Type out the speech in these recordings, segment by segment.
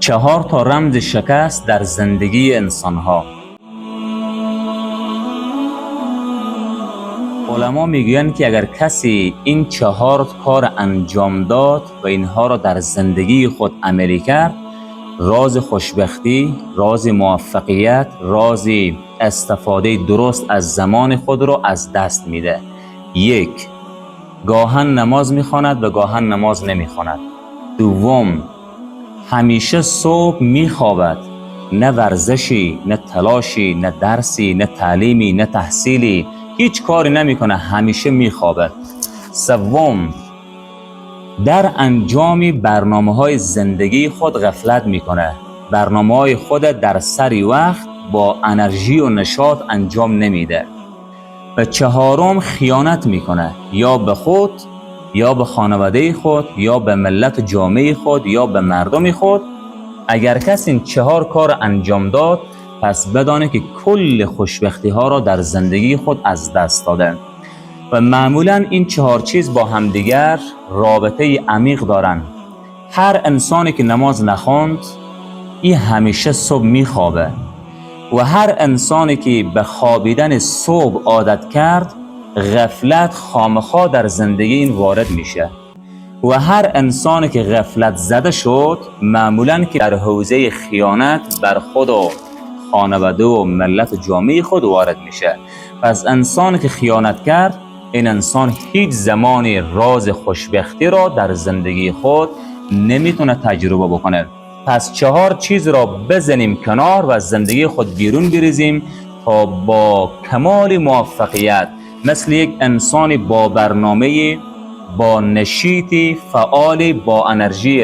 4 تا رمز شکست در زندگی انسان‌ها. علما میگویند که اگر کسی این 4 کار انجام داد و اینها را در زندگی خود عملی کرد، راز خوشبختی، راز موفقیت، راز استفاده درست از زمان خود را از دست میده. 1. گاهن نماز میخواند و گاهن نماز نمیخواند. 2. همیشه صبح میخوابد، نه ورزشی، نه تلاشی، نه درسی، نه تعلیمی، نه تحصیلی، هیچ کاری نمیکنه، همیشه میخوابه. 3. در انجام برنامه‌های زندگی خود غفلت میکنه، برنامه‌های خود در سری وقت با انرژی و نشاط انجام نمیده. و 4. خیانت میکنه، یا به خود، یا به خانواده خود، یا به ملت جامعه خود، یا به مردم خود. اگر کسی این 4 کار انجام داد، پس بدانه که کل خوشبختی ها را در زندگی خود از دست داده. و معمولا این 4 چیز با همدیگر رابطه عمیق دارن. هر انسانی که نماز نخواند، این همیشه صبح میخوابه، و هر انسانی که به خوابیدن صبح عادت کرد، غفلت خامخا در زندگی این وارد میشه. و هر انسانی که غفلت زده شد، معمولاً که در حوزه خیانت بر خود و خانواده و ملت جامعه خود وارد میشه. پس انسانی که خیانت کرد، این انسان هیچ زمانی راز خوشبختی را در زندگی خود نمیتونه تجربه بکنه. پس 4 چیز را بزنیم کنار و از زندگی خود بیرون بریزیم تا با کمال موفقیت مثل یک انسان با برنامه، با نشیطی فعال، با انرژی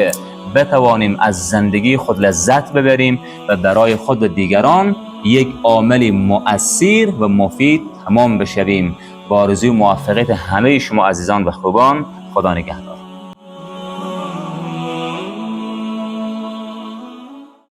بتوانیم از زندگی خود لذت ببریم و برای خود و دیگران یک عامل مؤثر و مفید تمام بشویم. با آرزوی موفقیت همه شما عزیزان و خوبان، خدا نگهدار.